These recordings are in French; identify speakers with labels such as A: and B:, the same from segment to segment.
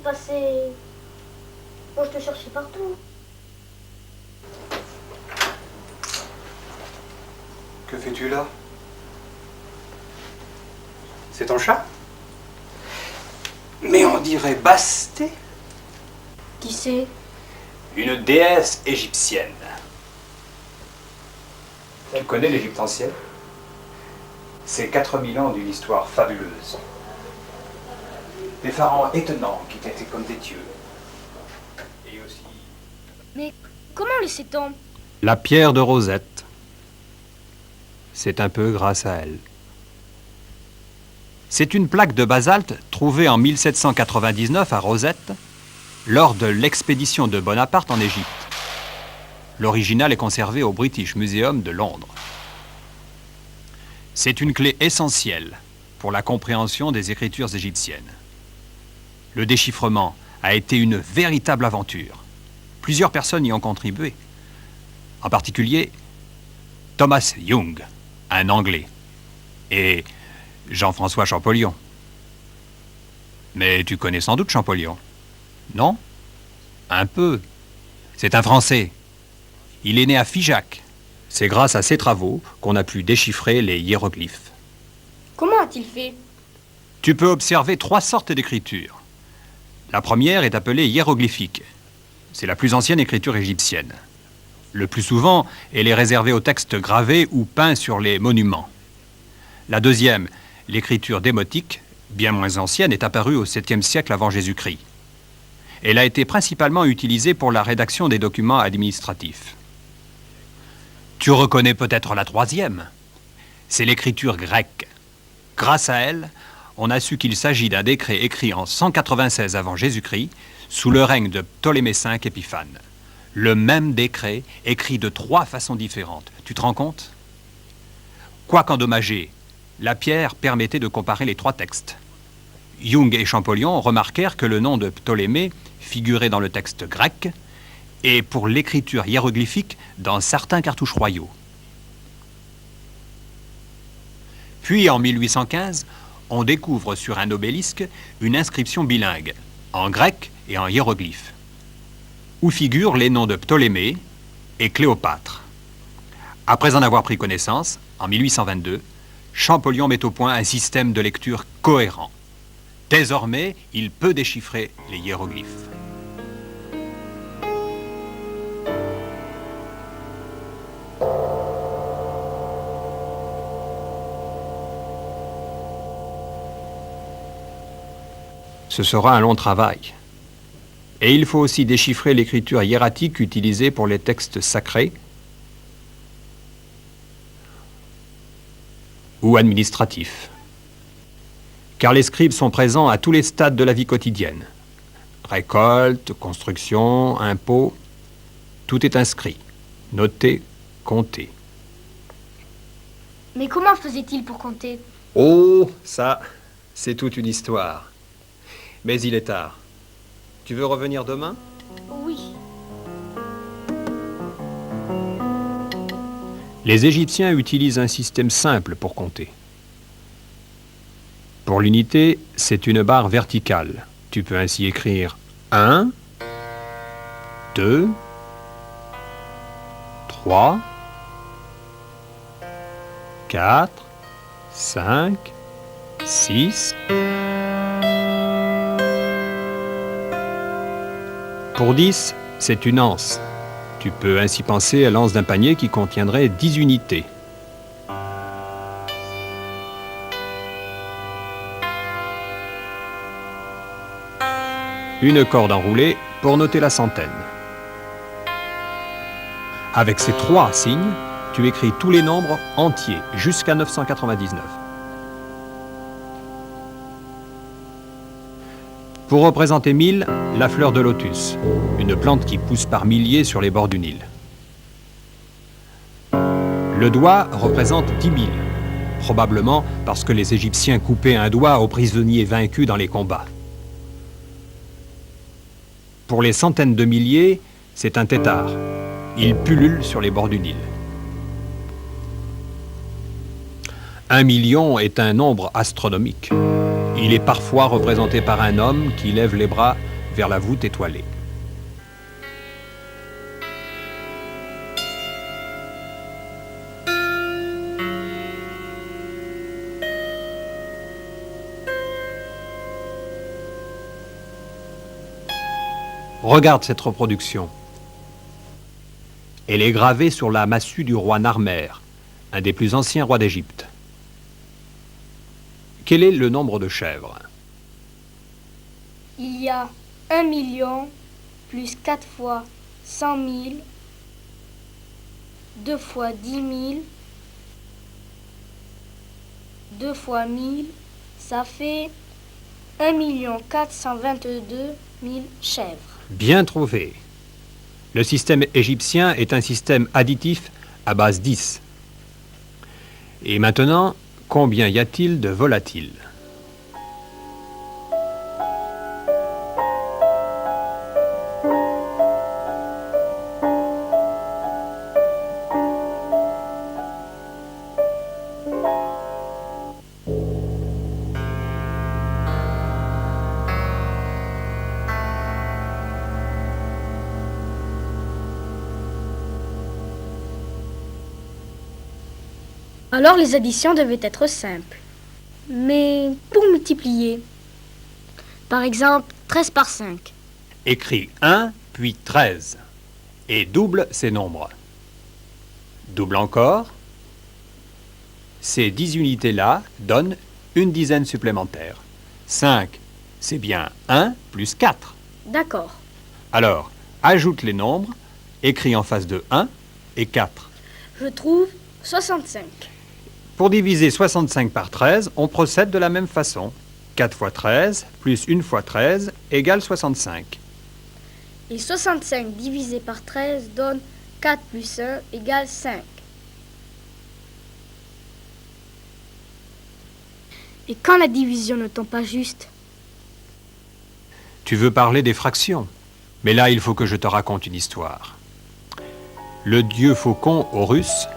A: passé? Moi, je te cherchais partout.
B: Que fais-tu là? C'est ton chat? Mais on dirait Basté.
A: Qui c'est?
B: Une déesse égyptienne. Tu connais l'Égypte ancienne? C'est 4000 ans d'une histoire fabuleuse. Des pharaons étonnants qui étaient comme des dieux. Et aussi...
A: Mais comment le sait-on?
C: La pierre de Rosette. C'est un peu grâce à elle. C'est une plaque de basalte trouvée en 1799 à Rosette lors de l'expédition de Bonaparte en Égypte. L'original est conservé au British Museum de Londres. C'est une clé essentielle pour la compréhension des écritures égyptiennes. Le déchiffrement a été une véritable aventure. Plusieurs personnes y ont contribué. En particulier, Thomas Young, un Anglais, et Jean-François Champollion. Mais tu connais sans doute Champollion, non? Un peu. C'est un Français. Il est né à Figeac. C'est grâce à ses travaux qu'on a pu déchiffrer les hiéroglyphes.
A: Comment a-t-il fait?
C: Tu peux observer 3 sortes d'écriture. La première est appelée hiéroglyphique. C'est la plus ancienne écriture égyptienne. Le plus souvent, elle est réservée aux textes gravés ou peints sur les monuments. La deuxième, l'écriture démotique, bien moins ancienne, est apparue au 7e siècle avant Jésus-Christ. Elle a été principalement utilisée pour la rédaction des documents administratifs. Tu reconnais peut-être la troisième. C'est l'écriture grecque. Grâce à elle, on a su qu'il s'agit d'un décret écrit en 196 avant Jésus-Christ, sous le règne de Ptolémée V Épiphane. Le même décret écrit de 3 façons différentes. Tu te rends compte? Quoiqu'endommagé, la pierre permettait de comparer les 3 textes. Young et Champollion remarquèrent que le nom de Ptolémée figurait dans le texte grec et pour l'écriture hiéroglyphique dans certains cartouches royaux. Puis en 1815, on découvre sur un obélisque une inscription bilingue, en grec et en hiéroglyphe, où figurent les noms de Ptolémée et Cléopâtre. Après en avoir pris connaissance, en 1822, Champollion met au point un système de lecture cohérent. Désormais, il peut déchiffrer les hiéroglyphes. Ce sera un long travail. Et il faut aussi déchiffrer l'écriture hiératique utilisée pour les textes sacrés ou administratifs. Car les scribes sont présents à tous les stades de la vie quotidienne. Récolte, construction, impôts, tout est inscrit, noté, compté.
A: Mais comment faisait-il pour compter?
C: Oh, ça, c'est toute une histoire. Mais il est tard. Tu veux revenir demain?
A: Oui.
C: Les Égyptiens utilisent un système simple pour compter. Pour l'unité, c'est une barre verticale. Tu peux ainsi écrire 1, 2, 3, 4, 5, 6. Pour 10, c'est une anse. Tu peux ainsi penser à l'anse d'un panier qui contiendrait 10 unités. Une corde enroulée pour noter la centaine. Avec ces 3 signes, tu écris tous les nombres entiers jusqu'à 999. Pour représenter 1000, la fleur de lotus, une plante qui pousse par milliers sur les bords du Nil. Le doigt représente 10 000, probablement parce que les Égyptiens coupaient un doigt aux prisonniers vaincus dans les combats. Pour les centaines de milliers, c'est un tétard. Il pullule sur les bords du Nil. 1 million est un nombre astronomique. Il est parfois représenté par un homme qui lève les bras vers la voûte étoilée. Regarde cette reproduction. Elle est gravée sur la massue du roi Narmer, un des plus anciens rois d'Égypte. Quel est le nombre de chèvres?
A: Il y a 1 million plus 4 fois 100 000, 2 fois 10 000, 2 fois 1000, ça fait 1 422 000 chèvres.
C: Bien trouvé. Le système égyptien est un système additif à base 10. Et maintenant, combien y a-t-il de volatiles?
A: Alors les additions devaient être simples. Mais pour multiplier, par exemple 13 par 5.
C: Écris 1, puis 13, et double ces nombres. Double encore. Ces 10 unités-là donnent une dizaine supplémentaire. 5, c'est bien 1 plus 4.
A: D'accord.
C: Alors, ajoute les nombres, écris en face de 1 et 4.
A: Je trouve 65.
C: Pour diviser 65 par 13, on procède de la même façon. 4 fois 13 plus 1 fois 13 égale 65.
A: Et 65 divisé par 13 donne 4 plus 1 égale 5. Et quand la division ne tombe pas juste?
C: Tu veux parler des fractions, mais là il faut que je te raconte une histoire. Le dieu faucon Horus,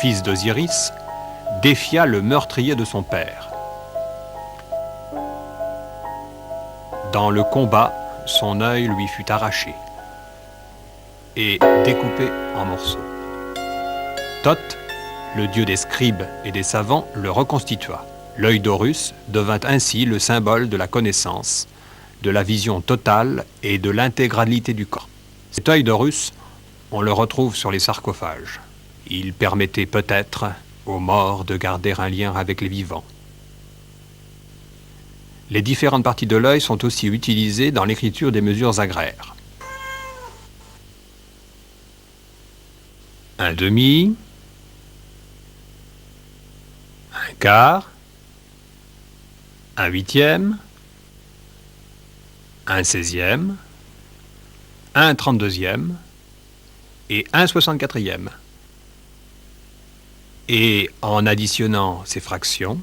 C: fils d'Osiris, défia le meurtrier de son père. Dans le combat, son œil lui fut arraché et découpé en morceaux. Thoth, le dieu des scribes et des savants, le reconstitua. L'œil d'Horus devint ainsi le symbole de la connaissance, de la vision totale et de l'intégralité du corps. Cet œil d'Horus, on le retrouve sur les sarcophages. Il permettait peut-être aux morts de garder un lien avec les vivants. Les différentes parties de l'œil sont aussi utilisées dans l'écriture des mesures agraires. Un demi, un quart, un huitième, un 16e, un 32e et un 64e. Et en additionnant ces fractions,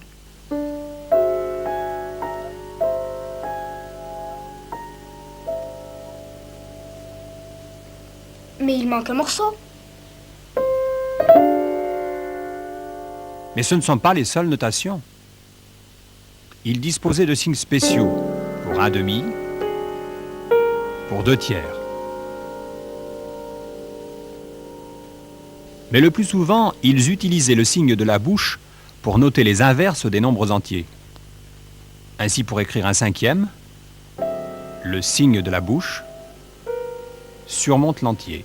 A: Mais il manque un morceau.
C: mais ce ne sont pas les seules notations. Il disposait de signes spéciaux pour un demi, pour 2 tiers. Mais le plus souvent, ils utilisaient le signe de la bouche pour noter les inverses des nombres entiers. Ainsi, pour écrire un 5e, le signe de la bouche surmonte l'entier.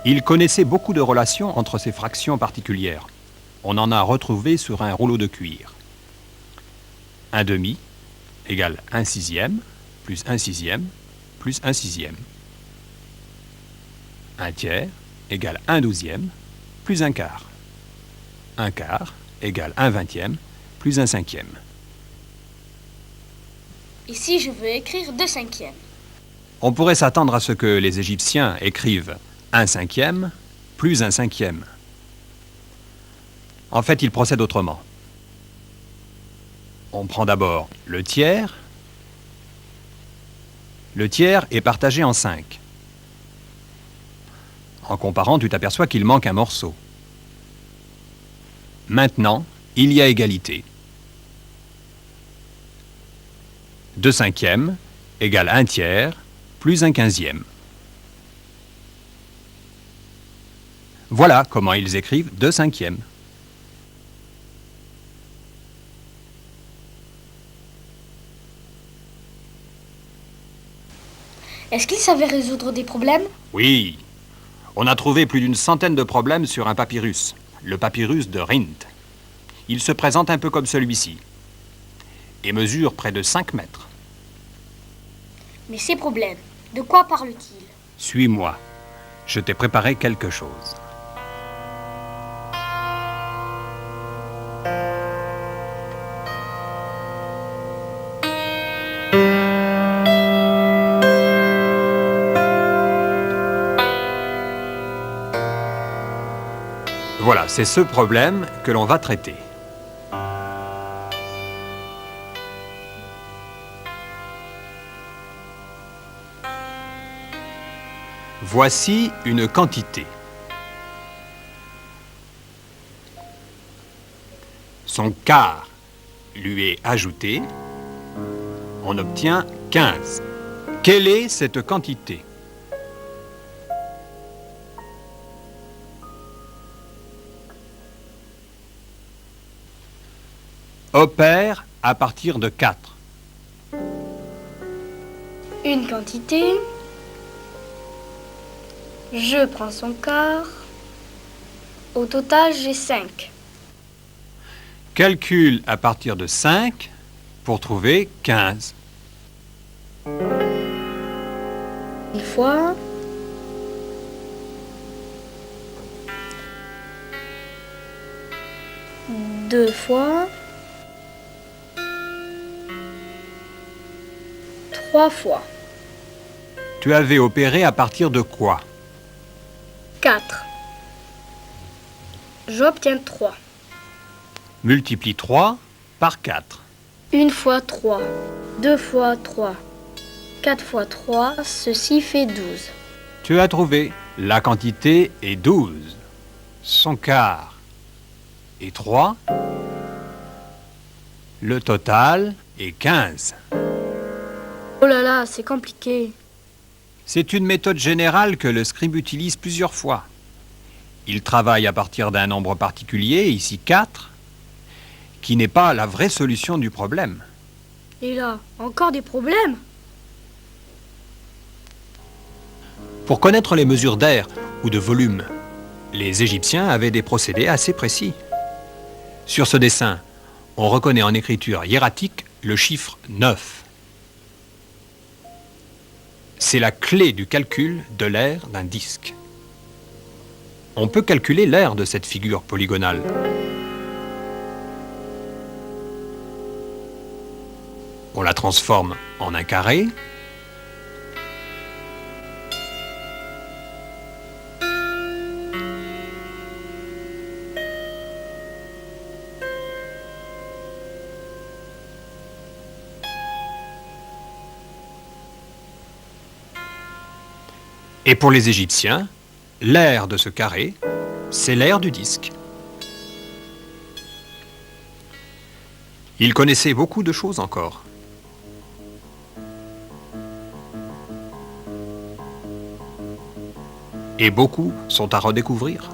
C: Ils connaissaient beaucoup de relations entre ces fractions particulières. On en a retrouvé sur un rouleau de cuir. Un demi égale 1/6 plus 1/6 plus 1/6. Un tiers égale 1/12 plus 1/4. Un quart égale 1/20 plus 1/5.
A: Ici, je veux écrire 2/5.
C: On pourrait s'attendre à ce que les Égyptiens écrivent 1/5 plus 1/5. En fait, ils procèdent autrement. On prend d'abord le tiers. Le tiers est partagé en 5. En comparant, tu t'aperçois qu'il manque un morceau. Maintenant, il y a égalité. 2 cinquièmes égale 1 tiers plus 1 quinzième. Voilà comment ils écrivent 2 cinquièmes.
A: Est-ce qu'ils savaient résoudre des problèmes?
C: Oui, on a trouvé plus d'une centaine de problèmes sur un papyrus, le papyrus de Rhind. Il se présente un peu comme celui-ci et mesure près de 5 mètres.
A: Mais ces problèmes, de quoi parlent-ils?
C: Suis-moi, je t'ai préparé quelque chose. Voilà, c'est ce problème que l'on va traiter. Voici une quantité. Son quart lui est ajouté. On obtient 15. Quelle est cette quantité? Opère à partir de 4.
A: Une quantité. Je prends son quart. Au total, j'ai 5.
C: Calcule à partir de 5 pour trouver 15.
A: Une fois. Deux fois. 3 fois.
C: Tu avais opéré à partir de quoi?
A: 4. J'obtiens 3.
C: Multiplie 3 par 4.
A: 1 fois 3. 2 fois 3. 4 fois 3, ceci fait 12.
C: Tu as trouvé. La quantité est 12. Son quart est 3. Le total est 15.
A: Oh là là, c'est compliqué.
C: C'est une méthode générale que le scribe utilise plusieurs fois. Il travaille à partir d'un nombre particulier, ici 4, qui n'est pas la vraie solution du problème.
A: Et là, encore des problèmes?
C: Pour connaître les mesures d'air ou de volume, les Égyptiens avaient des procédés assez précis. Sur ce dessin, on reconnaît en écriture hiératique le chiffre 9. C'est la clé du calcul de l'aire d'un disque. On peut calculer l'aire de cette figure polygonale. On la transforme en un carré. Et pour les Égyptiens, l'aire de ce carré, c'est l'aire du disque. Ils connaissaient beaucoup de choses encore. Et beaucoup sont à redécouvrir.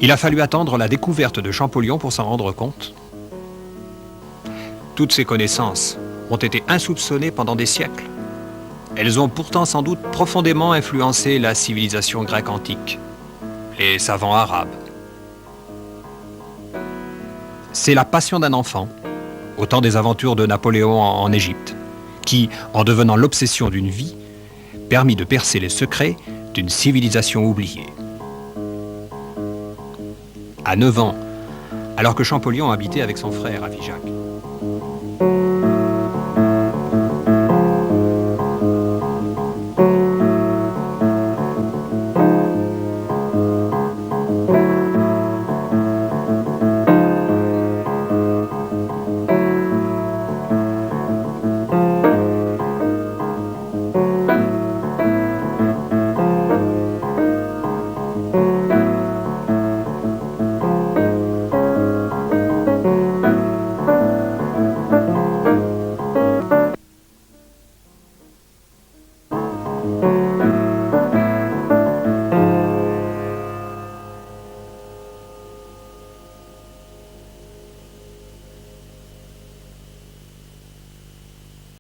C: Il a fallu attendre la découverte de Champollion pour s'en rendre compte. Toutes ces connaissances ont été insoupçonnées pendant des siècles. Elles ont pourtant sans doute profondément influencé la civilisation grecque antique, les savants arabes. C'est la passion d'un enfant, au temps des aventures de Napoléon en Égypte, qui, en devenant l'obsession d'une vie, permit de percer les secrets d'une civilisation oubliée. À 9 ans, alors que Champollion habitait avec son frère à Figeac,